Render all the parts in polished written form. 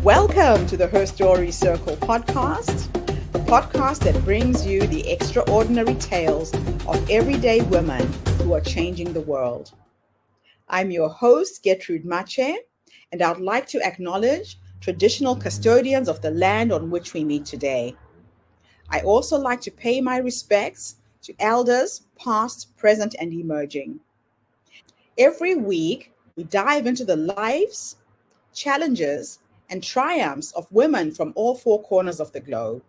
Welcome to the Her Story Circle podcast, the podcast that brings you the extraordinary tales of everyday women who are changing the world. I'm your host, Gertrude Mache, and I'd like to acknowledge traditional custodians of the land on which we meet today. I also like to pay my respects to elders, past, present, and emerging. Every week, we dive into the lives, challenges, and triumphs of women from all four corners of the globe.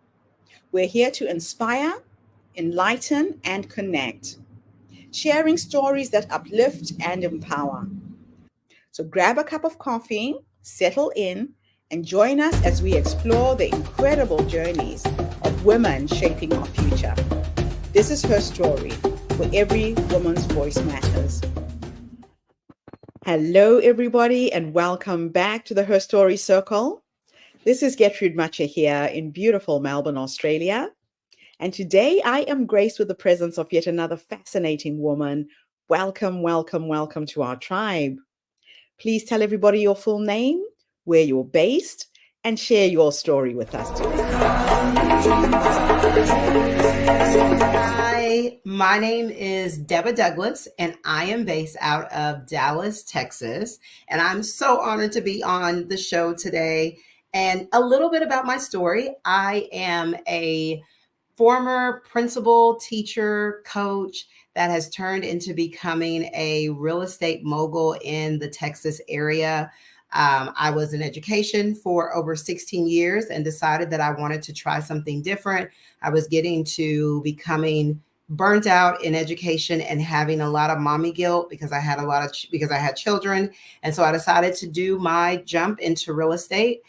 We're here to inspire, enlighten, and connect, sharing stories that uplift and empower. So grab a cup of coffee, settle in, and join us as we explore the incredible journeys of women shaping our future. This is Her Story, where every woman's voice matters. Hello, everybody, and welcome back to the Her Story Circle. This is Gertrude Mache here in beautiful Melbourne, Australia. And today I am graced with the presence of yet another fascinating woman. Welcome, welcome, welcome to our tribe. Please tell everybody your full name, where you're based, and share your story with us today. Hi, my name is Deba Douglas, and I am based out of Dallas, Texas. And I'm so honored to be on the show today. And a little bit about my story. I am a former principal, teacher, coach that has turned into becoming a real estate mogul in the Texas area. I was in education for over 16 years and decided that I wanted to try something different. I was getting to becoming burnt out in education and having a lot of mommy guilt because I had children. And so I decided to do my jump into real estate.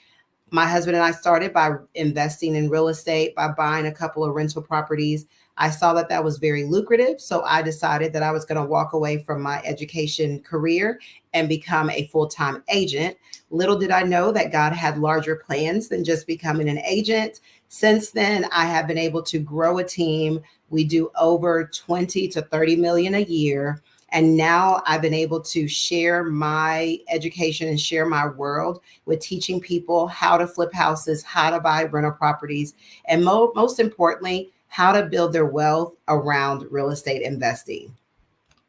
My husband and I started by investing in real estate, by buying a couple of rental properties. I saw that that was very lucrative. So I decided that I was going to walk away from my education career and become a full-time agent. Little did I know that God had larger plans than just becoming an agent. Since then, I have been able to grow a team. We do over 20 to 30 million a year. And now I've been able to share my education and share my world with teaching people how to flip houses, how to buy rental properties, and most importantly, how to build their wealth around real estate investing.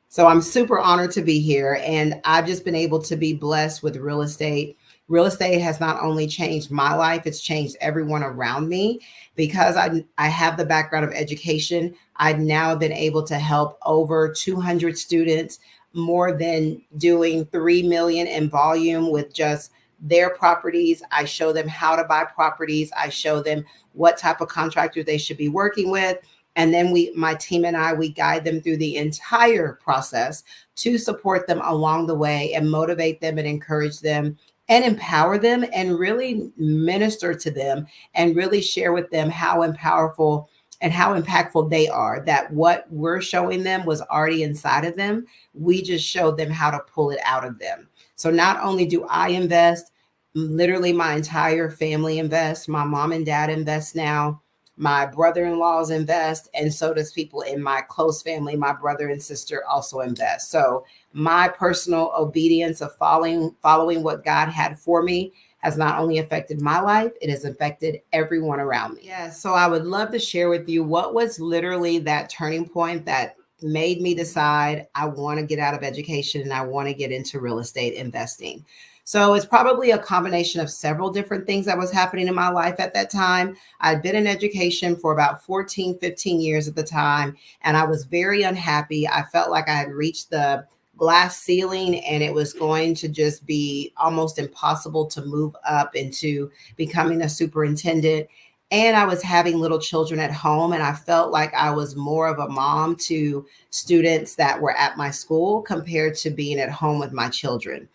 So I'm super honored to be here, and I've just been able to be blessed with real estate. Real estate has not only changed my life, it's changed everyone around me. Because I have the background of education, I've now been able to help over 200 students, more than doing 3 million in volume with just their properties. I show them how to buy properties. I show them what type of contractor they should be working with. And then my team and I, we guide them through the entire process to support them along the way and motivate them and encourage them and empower them and really minister to them and really share with them how powerful and how impactful they are, that what we're showing them was already inside of them. We just showed them how to pull it out of them. So not only do I invest, literally my entire family invests. My mom and dad invest now. My brother-in-laws invest, and so does people in my close family. My brother and sister also invest. So my personal obedience of following what God had for me has not only affected my life, it has affected everyone around me. Yeah, so I would love to share with you what was literally that turning point that made me decide I want to get out of education and I want to get into real estate investing. So it's probably a combination of several different things that was happening in my life at that time. I'd been in education for about 14, 15 years at the time, and I was very unhappy. I felt like I had reached the glass ceiling and it was going to just be almost impossible to move up into becoming a superintendent. And I was having little children at home, and I felt like I was more of a mom to students that were at my school compared to being at home with my children.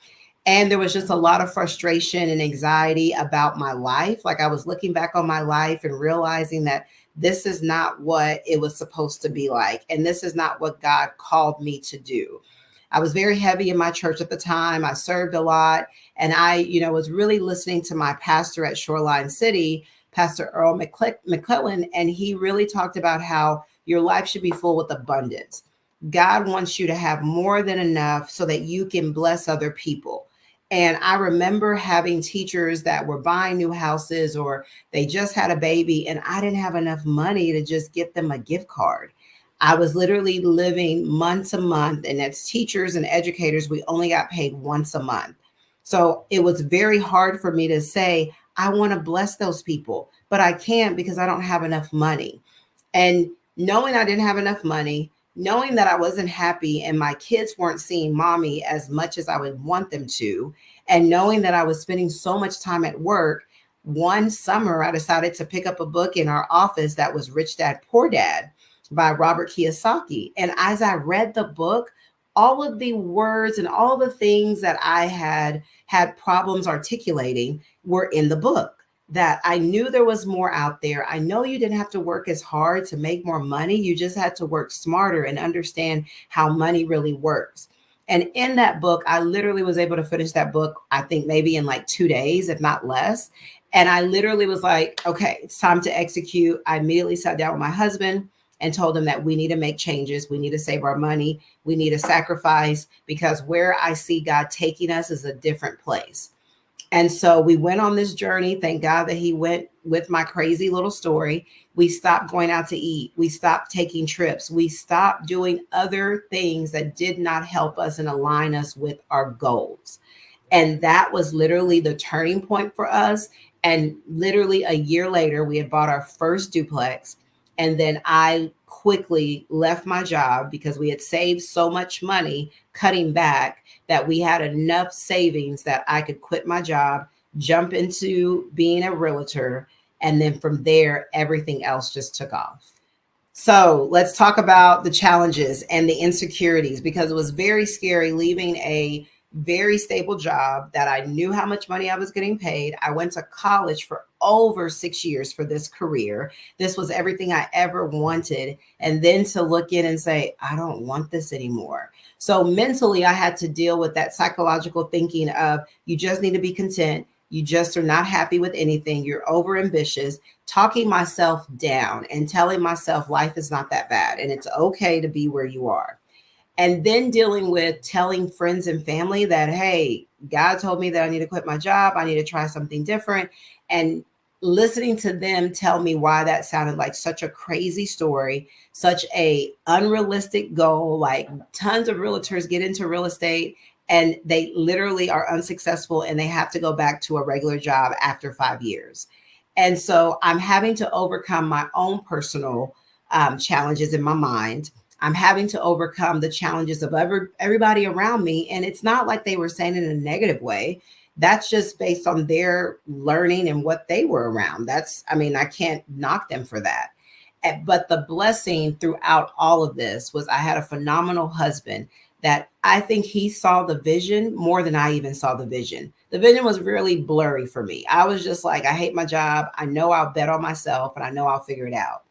And there was just a lot of frustration and anxiety about my life. Like I was looking back on my life and realizing that this is not what it was supposed to be like. And this is not what God called me to do. I was very heavy in my church at the time. I served a lot. And I, was really listening to my pastor at Shoreline City, Pastor Earl McClellan. And he really talked about how your life should be full with abundance. God wants you to have more than enough so that you can bless other people. And I remember having teachers that were buying new houses or they just had a baby, and I didn't have enough money to just get them a gift card. I was literally living month to month, and as teachers and educators, we only got paid once a month. So it was very hard for me to say, I want to bless those people, but I can't because I don't have enough money. And knowing I didn't have enough money, knowing that I wasn't happy and my kids weren't seeing mommy as much as I would want them to, and knowing that I was spending so much time at work, one summer I decided to pick up a book in our office that was Rich Dad Poor Dad by Robert Kiyosaki. And as I read the book, all of the words and all the things that I had problems articulating were in the book. That I knew there was more out there. I know you didn't have to work as hard to make more money. You just had to work smarter and understand how money really works. And in that book, I literally was able to finish that book, I think maybe in like 2 days, if not less. And I literally was like, okay, it's time to execute. I immediately sat down with my husband and told him that we need to make changes. We need to save our money. We need to sacrifice because where I see God taking us is a different place. And so we went on this journey. Thank God that he went with my crazy little story. We stopped going out to eat. We stopped taking trips. We stopped doing other things that did not help us and align us with our goals. And that was literally the turning point for us. And literally a year later, we had bought our first duplex. And then I quickly left my job because we had saved so much money cutting back that we had enough savings that I could quit my job, jump into being a realtor. And then from there, everything else just took off. So let's talk about the challenges and the insecurities because it was very scary leaving a very stable job that I knew how much money I was getting paid. I went to college for over 6 years for this career. This was everything I ever wanted. And then to look in and say, I don't want this anymore. So mentally, I had to deal with that psychological thinking of you just need to be content. You just are not happy with anything. You're over ambitious, talking myself down and telling myself life is not that bad and it's okay to be where you are. And then dealing with telling friends and family that, hey, God told me that I need to quit my job. I need to try something different. And listening to them tell me why that sounded like such a crazy story, such a unrealistic goal. Like tons of realtors get into real estate and they literally are unsuccessful and they have to go back to a regular job after 5 years. And so I'm having to overcome my own personal challenges in my mind. I'm having to overcome the challenges of everybody around me. And it's not like they were saying it in a negative way. That's just based on their learning and what they were around. I mean, I can't knock them for that. But the blessing throughout all of this was I had a phenomenal husband that I think he saw the vision more than I even saw the vision. The vision was really blurry for me. I was just like, I hate my job. I know I'll bet on myself and I know I'll figure it out.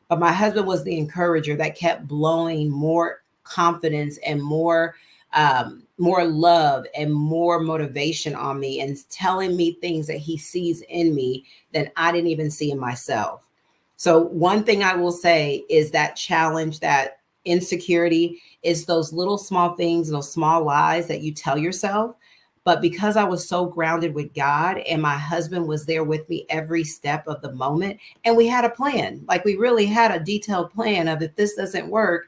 But my husband was the encourager that kept blowing more confidence and more love and more motivation on me and telling me things that he sees in me that I didn't even see in myself. So one thing I will say is that challenge, that insecurity is those little small things, those small lies that you tell yourself. But because I was so grounded with God and my husband was there with me every step of the moment, and we had a plan, like we really had a detailed plan of if this doesn't work,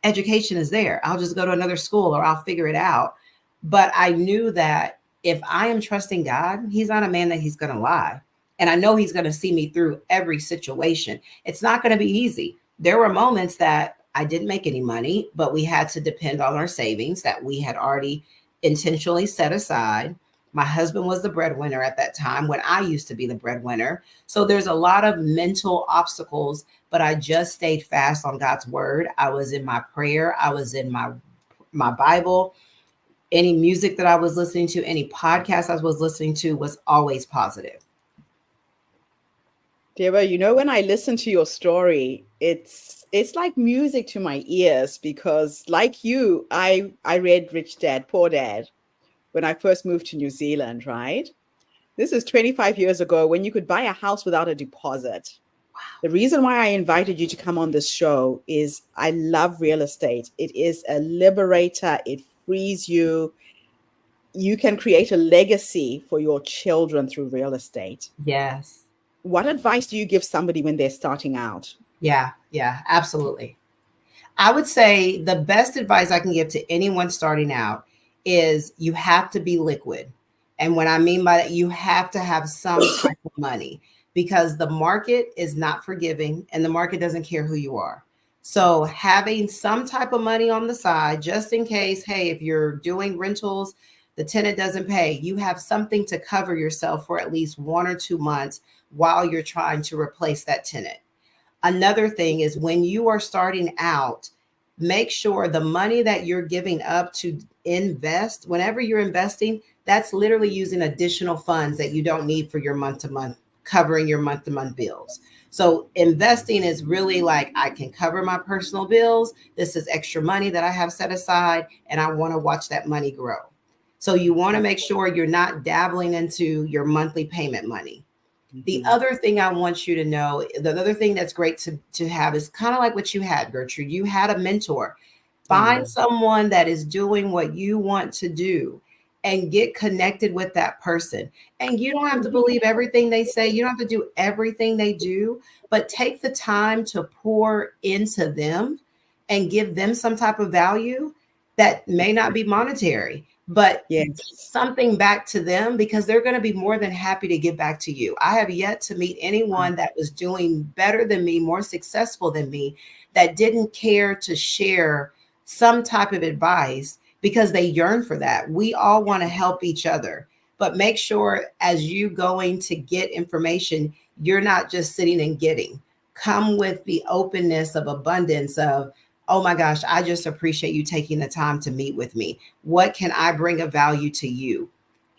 education is there. I'll just go to another school or I'll figure it out. But I knew that if I am trusting God, he's not a man that he's going to lie. And I know he's going to see me through every situation. It's not going to be easy. There were moments that I didn't make any money, but we had to depend on our savings that we had already intentionally set aside. My husband was the breadwinner at that time when I used to be the breadwinner. So there's a lot of mental obstacles, but I just stayed fast on God's word. I was in my prayer. I was in my Bible. Any music that I was listening to, any podcast I was listening to was always positive. Deba, when I listen to your story, it's like music to my ears because, like you, I read Rich Dad Poor Dad when I first moved to New Zealand, right? This is 25 years ago when you could buy a house without a deposit. The reason why I invited you to come on this show is I love real estate. It is a liberator. It frees you. you can create a legacy for your children through real estate. Yes. What advice do you give somebody when they're starting out? Yeah. Yeah. Absolutely. I would say the best advice I can give to anyone starting out is you have to be liquid. And what I mean by that, you have to have some type of money because the market is not forgiving and the market doesn't care who you are. So Yes. having some type of money on the side, just in case, hey, if you're doing rentals, the tenant doesn't pay, you have something to cover yourself for at least 1 or 2 months while you're trying to replace that tenant. Another thing is when you are starting out, make sure the money that you're giving up to invest, whenever you're investing, that's literally using additional funds that you don't need for your month to month, covering your month to month bills. So investing is really like, I can cover my personal bills. This is extra money that I have set aside, and I want to watch that money grow. So you want to make sure you're not dabbling into your monthly payment money. The Mhm. other thing I want you to know, the other thing that's great to have is kind of like what you had, Gertrude. You had a mentor. Yeah. Find someone that is doing what you want to do and get connected with that person. And you don't have to believe everything they say, you don't have to do everything they do, but take the time to pour into them and give them some type of value that may not be monetary, but give Yes. something back to them because they're going to be more than happy to give back to you. I have yet to meet anyone that was doing better than me, more successful than me, that didn't care to share some type of advice because they yearn for that. We all want to help each other, but make sure as you going to get information, you're not just sitting and getting. Come with the openness of abundance of, oh my gosh, I just appreciate you taking the time to meet with me. What can I bring of value to you?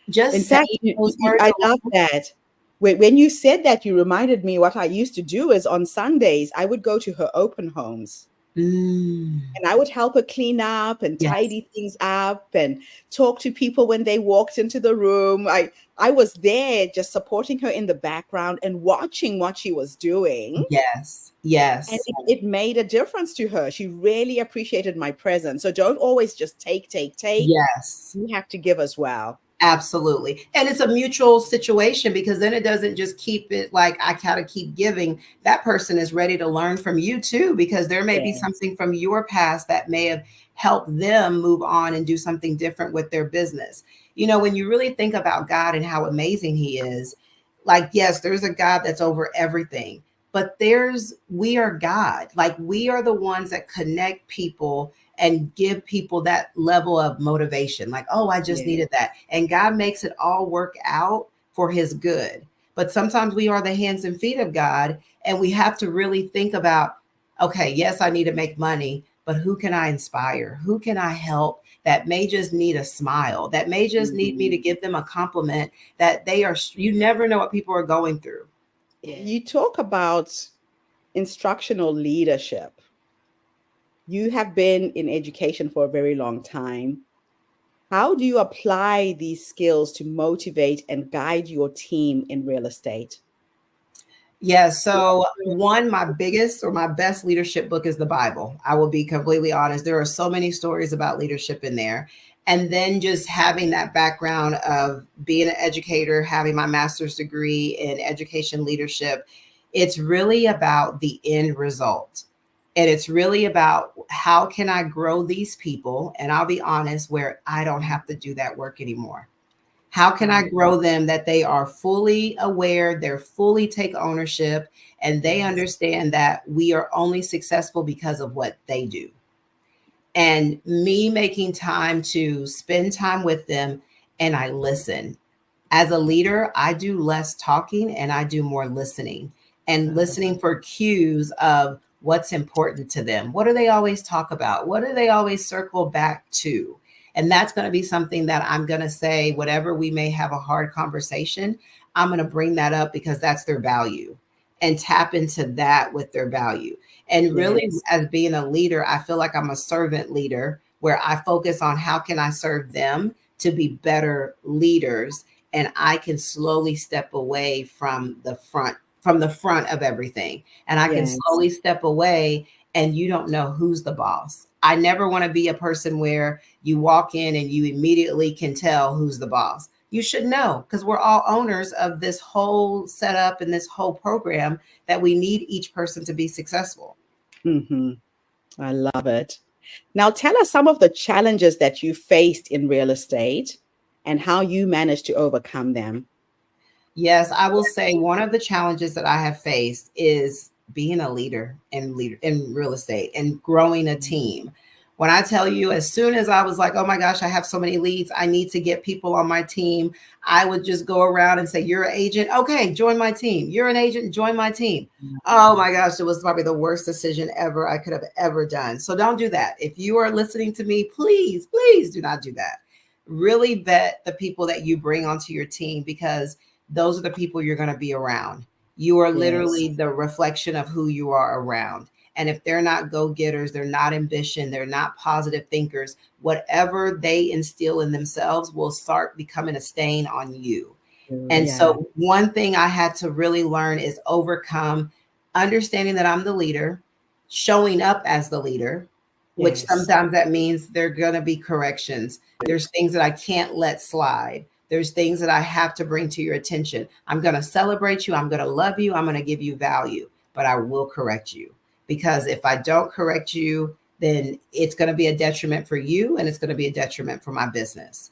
In Just saying fact, those words I love alone. that. When you said that, you reminded me what I used to do is on Sundays, I would go to her open homes Mm, and I would help her clean up and yes, tidy things up and talk to people when they walked into the room. I was there just supporting her in the background and watching what she was doing. yes, And yes, it made a difference to her. She really appreciated my presence. So don't always just take, take, take. yes. You have to give as well. Absolutely. And it's a mutual situation because then it doesn't just keep it like I gotta keep giving. That person is ready to learn from you too, because there may be Yes. something from your past that may have helped them move on and do something different with their business. You know, when you really think about God and how amazing He is, like, yes, there's a God that's over everything, but we are God. Like, we are the ones that connect people and give people that level of motivation. Like, oh, I just Yes. needed that. And God makes it all work out for his good. But sometimes we are the hands and feet of God, and we have to really think about, okay, yes, I need to make money, but who can I inspire? Who can I help that may just need a smile, that may just need me Mhm. to give them a compliment that they are, you never know what people are going through. You talk about instructional leadership. You have been in education for a very long time. How do you apply these skills to motivate and guide your team in real estate? Yeah. So, one, my biggest or my best leadership book is the Bible. I will be completely honest. There are so many stories about leadership in there. And then just having that background of being an educator, having my master's degree in education leadership, it's really about the end result. And it's really about how can I grow these people? And I'll be honest, where I don't have to do that work anymore. How can I Wow. grow them that they are fully aware, they're fully take ownership, and they Yes. understand that we are only successful because of what they do? And me making time to spend time with them and I listen. As a leader, I do less talking and I do more listening and Uh-huh. listening for cues of what's important to them. What do they always talk about? What do they always circle back to? And that's going to be something that I'm going to say, whatever we may have a hard conversation, I'm going to bring that up because that's their value and tap into that with their value. And really, Yes. as being a leader, I feel like I'm a servant leader where I focus on how can I serve them to be better leaders, and I can slowly step away from the front of everything. And I can Yes. slowly step away and you don't know who's the boss. I never want to be a person where you walk in and you immediately can tell who's the boss. You should know, because we're all owners of this whole setup and this whole program that we need each person to be successful. Mm-hmm. I love it. Now, tell us some of the challenges that you faced in real estate and how you managed to overcome them. Yes, I will say one of the challenges that I have faced is being a leader in real estate and growing a team. When I tell you, as soon as I was like, oh my gosh, I have so many leads, I need to get people on my team, I would just go around and say, you're an agent. Okay, join my team. You're an agent, join my team. Oh my gosh, it was probably the worst decision ever I could have ever done. So don't do that. If you are listening to me, please, please do not do that. Really vet the people that you bring onto your team, because those are the people you're going to be around. You are Yes. literally the reflection of who you are around. And if they're not go-getters, they're not ambition, they're not positive thinkers, whatever they instill in themselves will start becoming a stain on you. And Yeah. so one thing I had to really learn is overcome understanding that I'm the leader, showing up as the leader, which Yes. sometimes that means there are going to be corrections. There's things that I can't let slide. There's things that I have to bring to your attention. I'm going to celebrate you. I'm going to love you. I'm going to give you value, but I will correct you, because if I don't correct you, then it's going to be a detriment for you and it's going to be a detriment for my business.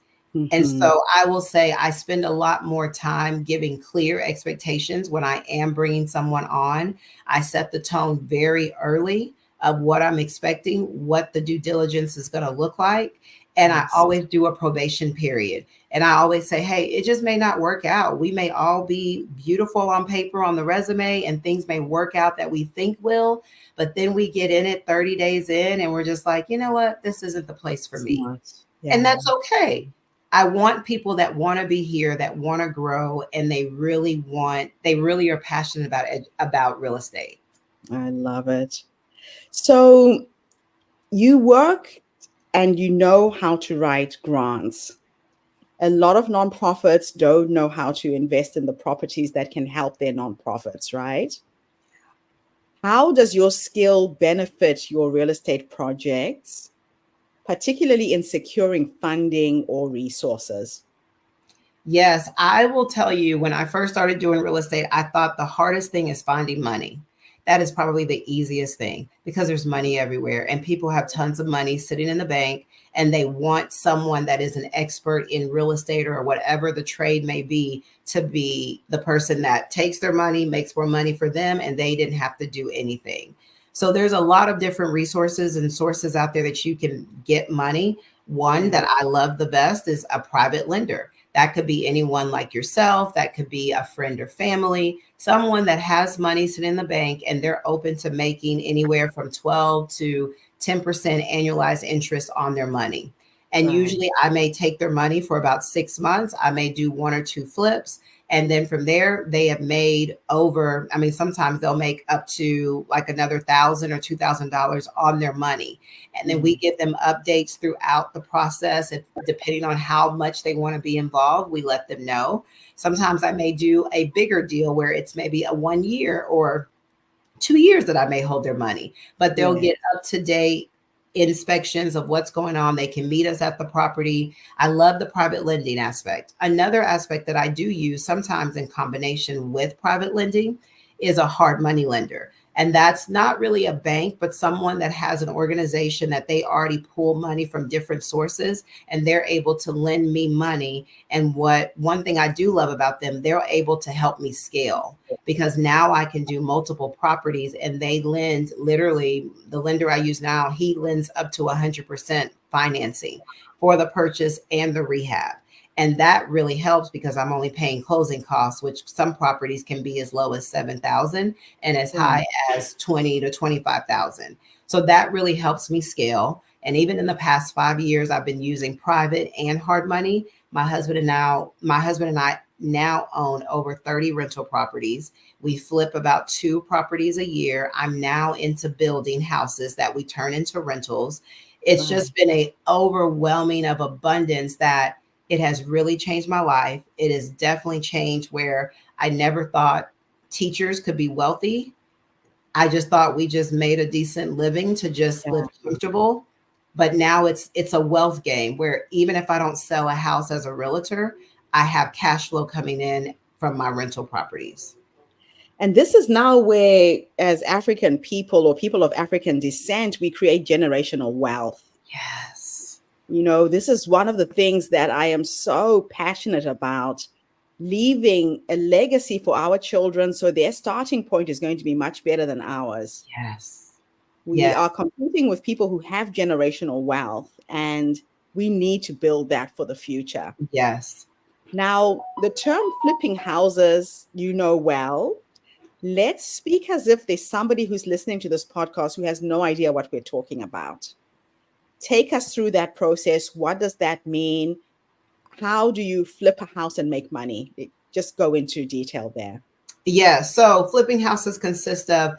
And Mm-hmm. so I will say I spend a lot more time giving clear expectations when I am bringing someone on. I set the tone very early of what I'm expecting, what the due diligence is going to look like. And I Yes. always do a probation period. And I always say, hey, it just may not work out. We may all be beautiful on paper on the resume and things may work out that we think will. But then we get in it 30 days in and we're just like, you know what? This isn't the place for me. Smart. And Yeah. that's okay. I want people that want to be here, that want to grow, and they really are passionate about real estate. I love it. So you work and you know how to write grants. A lot of nonprofits don't know how to invest in the properties that can help their nonprofits, right? How does your skill benefit your real estate projects, particularly in securing funding or resources? Yes, I will tell you, when I first started doing real estate, I thought the hardest thing is finding money. That is probably the easiest thing, because there's money everywhere and people have tons of money sitting in the bank and they want someone that is an expert in real estate or whatever the trade may be to be the person that takes their money, makes more money for them, and they didn't have to do anything. So there's a lot of different resources and sources out there that you can get money. One Yeah. that I love the best is a private lender. That could be anyone like yourself. That could be a friend or family, someone that has money sitting in the bank and they're open to making anywhere from 12 to 10% annualized interest on their money. And Right. usually I may take their money for about 6 months. I may do one or two flips. And then from there, they have made over, I mean, sometimes they'll make up to like another $1,000 or $2,000 on their money. And then we Mm. give them updates throughout the process. If, depending on how much they want to be involved, we let them know. Sometimes I may do a bigger deal where it's maybe a 1 year or 2 years that I may hold their money, but they'll Yeah. get up to date inspections of what's going on. They can meet us at the property. I love the private lending aspect. Another aspect that I do use sometimes in combination with private lending is a hard money lender. And that's not really a bank, but someone that has an organization that they already pull money from different sources and they're able to lend me money. And what one thing I do love about them, they're able to help me scale, because now I can do multiple properties and they lend, literally the lender I use now, he lends up to 100% financing for the purchase and the rehab. And that really helps because I'm only paying closing costs, which some properties can be as low as 7,000 and as Wow. high as 20 to 25,000. So that really helps me scale. And even in the past 5 years, I've been using private and hard money. My husband and I now own over 30 rental properties. We flip about 2 properties a year. I'm now into building houses that we turn into rentals. It's Wow. just been a overwhelming of abundance that it has really changed my life. It has definitely changed where I never thought teachers could be wealthy. I just thought we just made a decent living to just Yeah. live comfortable. But now it's a wealth game where even if I don't sell a house as a realtor, I have cash flow coming in from my rental properties. And this is now where, as African people or people of African descent, we create generational wealth. Yes. This is one of the things that I am so passionate about, leaving a legacy for our children so their starting point is going to be much better than ours. Yes. We Yes. are competing with people who have generational wealth, and we need to build that for the future. Yes. Now, the term flipping houses, well. Let's speak as if there's somebody who's listening to this podcast who has no idea what we're talking about. Take us through that process. What does that mean? How do you flip a house and make money? Just go into detail there. Yeah. So flipping houses consist of,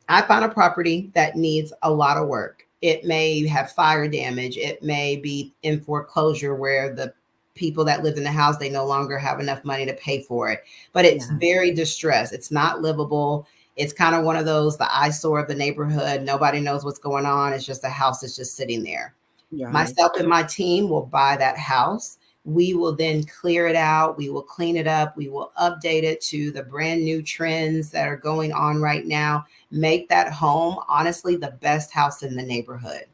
I found a property that needs a lot of work. It may have fire damage. It may be in foreclosure where the people that lived in the house, they no longer have enough money to pay for it. But it's Yeah, very distressed. It's not livable. It's kind of one of those, the eyesore of the neighborhood. Nobody knows what's going on. It's just a house that's just sitting there. you're right. Myself and my team will buy that house. We will then clear it out. We will clean it up. We will update it to the brand new trends that are going on right now. Make that home, honestly, the best house in the neighborhood.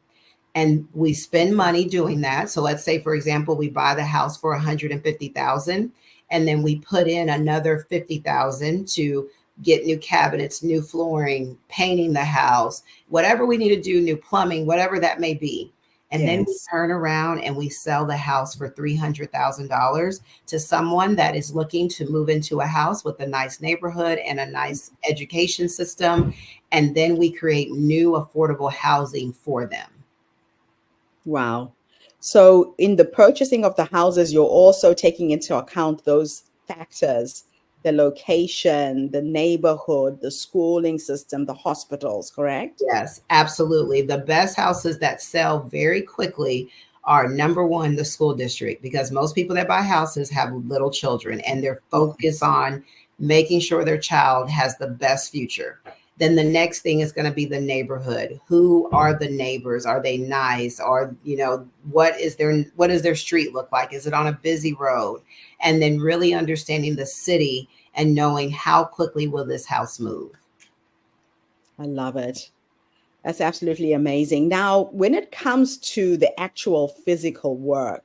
And we spend money doing that. So let's say, for example, we buy the house for 150,000, and then we put in another 50,000 to get new cabinets, new flooring, painting the house, whatever we need to do, new plumbing, whatever that may be. And then we Yes. turn around and we sell the house for $300,000 to someone that is looking to move into a house with a nice neighborhood and a nice education system. And then we create new affordable housing for them. Wow. So, in the purchasing of the houses, you're also taking into account those factors: the location, the neighborhood, the schooling system, the hospitals, correct? Yes, absolutely. The best houses that sell very quickly are, number one, the school district, because most people that buy houses have little children and they're focused Yes. on making sure their child has the best future. Then the next thing is going to be the neighborhood. Who are the neighbors? Are they nice? Or, what does their street look like? Is it on a busy road? And then really understanding the city and knowing how quickly will this house move. I love it. That's absolutely amazing. Now, when it comes to the actual physical work,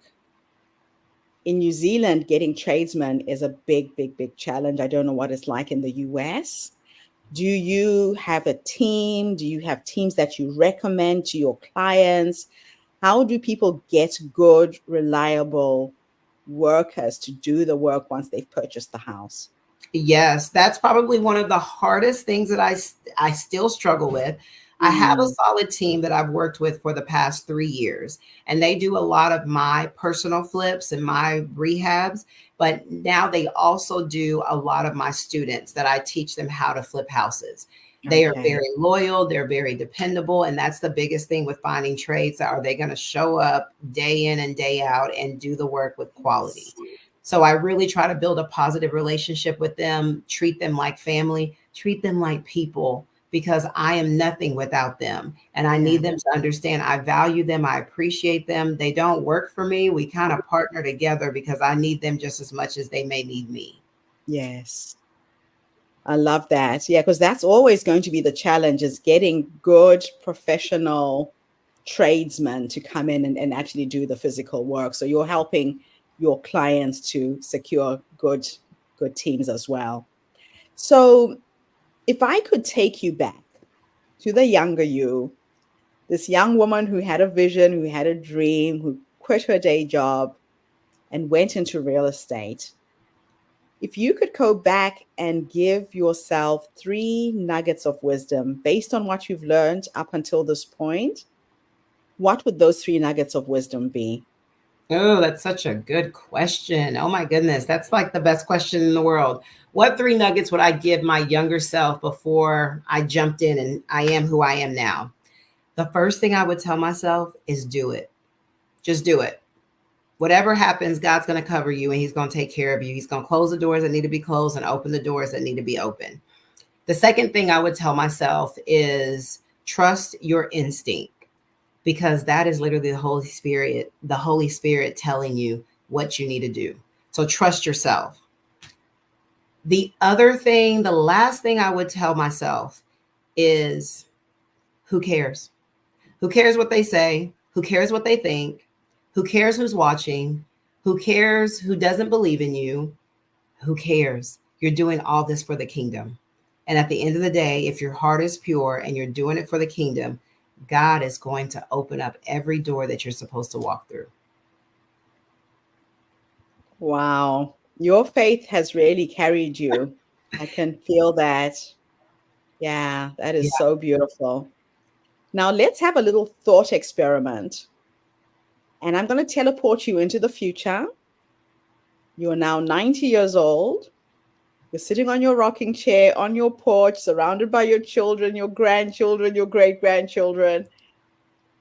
in New Zealand, getting tradesmen is a big, big, big challenge. I don't know what it's like in the US. Do you have a team? Do you have teams that you recommend to your clients? How do people get good, reliable workers to do the work once they've purchased the house? Yes, that's probably one of the hardest things that I still struggle with. I have a Mm, solid team that I've worked with for the past 3 years, and they do a lot of my personal flips and my rehabs, but now they also do a lot of my students that I teach them how to flip houses. They are okay. very loyal, they're very dependable, and that's the biggest thing with finding trades. Are they going to show up day in and day out and do the work with quality? Yes. So I really try to build a positive relationship with them, treat them like family, treat them like people, because I am nothing without them. And I Yeah. need them to understand I value them, I appreciate them. They don't work for me. We kind of partner together because I need them just as much as they may need me. Yes. I love that. Yeah, because that's always going to be the challenge, is getting good professional tradesmen to come in and actually do the physical work. So you're helping your clients to secure good teams as well. So if I could take you back to the younger you, this young woman who had a vision, who had a dream, who quit her day job and went into real estate, if you could go back and give yourself three nuggets of wisdom based on what you've learned up until this point, what would those three nuggets of wisdom be? Oh, that's such a good question. Oh my goodness, that's like the best question in the world. What 3 nuggets would I give my younger self before I jumped in and I am who I am now? The first thing I would tell myself is do it. Just do it. Whatever happens, God's going to cover you and he's going to take care of you. He's going to close the doors that need to be closed and open the doors that need to be open. The second thing I would tell myself is trust your instinct. because that is literally the Holy Spirit telling you what you need to do. So trust yourself. The other thing, the last thing I would tell myself is, who cares? Who cares what they say? Who cares what they think? Who cares who's watching? Who cares who doesn't believe in you? Who cares? You're doing all this for the kingdom. And at the end of the day, if your heart is pure and you're doing it for the kingdom, God is going to open up every door that you're supposed to walk through. Wow. Your faith has really carried you. I can feel that. Yeah, that Yeah. is so beautiful. Now let's have a little thought experiment. And I'm going to teleport you into the future. You are now 90 years old. You're sitting on your rocking chair on your porch, surrounded by your children, your grandchildren, your great grandchildren.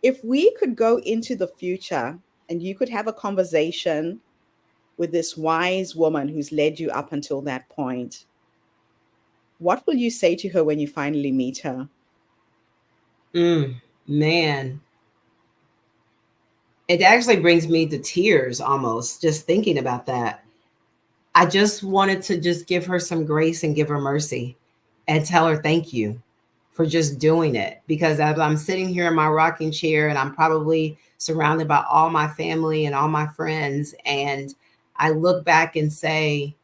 If we could go into the future and you could have a conversation with this wise woman who's led you up until that point, what will you say to her when you finally meet her? Man, it actually brings me to tears almost just thinking about that. I just wanted to just give her some grace and give her mercy and tell her thank you for just doing it. Because as I'm sitting here in my rocking chair and I'm probably surrounded by all my family and all my friends, and I look back and say,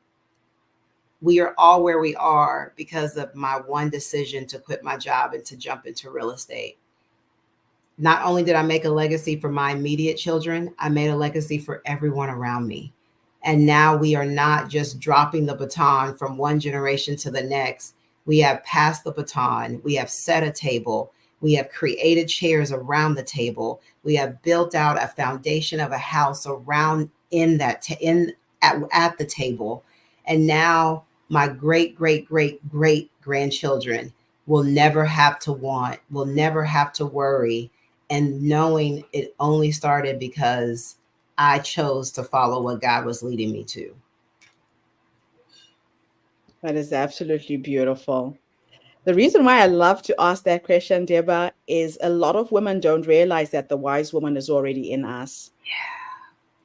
we are all where we are because of my one decision to quit my job and to jump into real estate. Not only did I make a legacy for my immediate children, I made a legacy for everyone around me. And now we are not just dropping the baton from one generation to the next. We have passed the baton. We have set a table. We have created chairs around the table. We have built out a foundation of a house around at the table. And now my great, great, great, great grandchildren will never have to worry, and knowing it only started because I chose to follow what God was leading me to. That is absolutely beautiful. The reason why I love to ask that question, Deba, is a lot of women don't realize that the wise woman is already in us.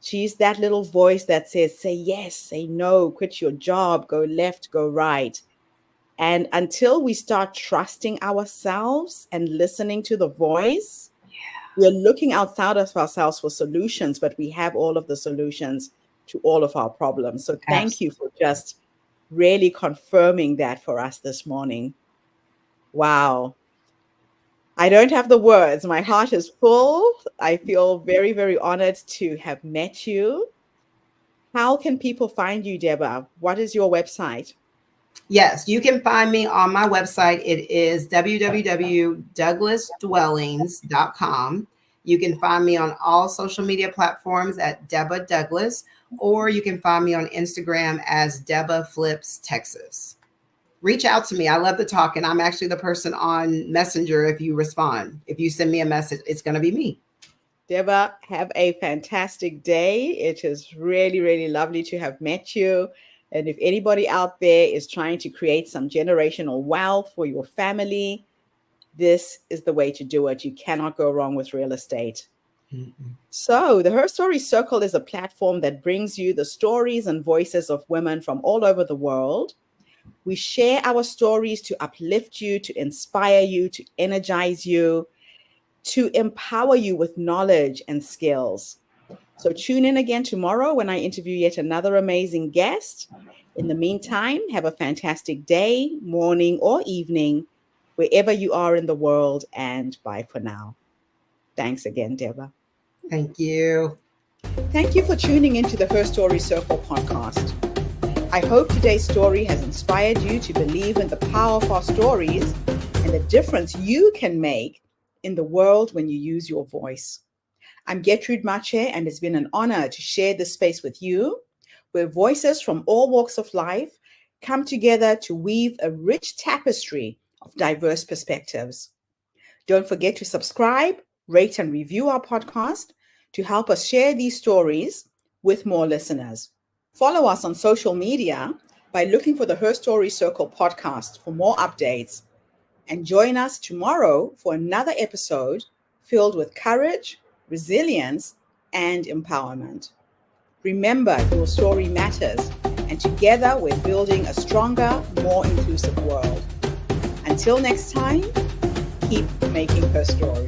She's that little voice that says, say yes, say no, quit your job, go left, go right. And until we start trusting ourselves and listening to the voice, we're looking outside of ourselves for solutions, but we have all of the solutions to all of our problems. So thank you for just really confirming that for us this morning. Wow. I don't have the words. My heart is full. I feel very, very honored to have met you. How can people find you, Deba? What is your website? Yes, you can find me on my website. It is www.douglasdwellings.com. You can find me on all social media platforms at Deba Douglas, or you can find me on Instagram as Deba Flips Texas. Reach out to me. I love to talk, and I'm actually the person on Messenger. If you respond, if you send me a message, it's going to be me. Deba, have a fantastic day. It is really, really lovely to have met you. And if anybody out there is trying to create some generational wealth for your family, this is the way to do it. You cannot go wrong with real estate. So, the Her Story Circle is a platform that brings you the stories and voices of women from all over the world. We share our stories to uplift you, to inspire you, to energize you, to empower you with knowledge and skills. So tune in again tomorrow when I interview yet another amazing guest. In the meantime, have a fantastic day, morning, or evening, wherever you are in the world, and bye for now. Thanks again, Deba. Thank you. Thank you for tuning into the Her Story Circle podcast. I hope today's story has inspired you to believe in the power of our stories and the difference you can make in the world when you use your voice. I'm Gertrude Mache, and it's been an honor to share this space with you, where voices from all walks of life come together to weave a rich tapestry of diverse perspectives. Don't forget to subscribe, rate, and review our podcast to help us share these stories with more listeners. Follow us on social media by looking for the Her Story Circle podcast for more updates. And join us tomorrow for another episode filled with courage, resilience, and empowerment. Remember, your story matters, and together we're building a stronger, more inclusive world. Until next time, keep making her story.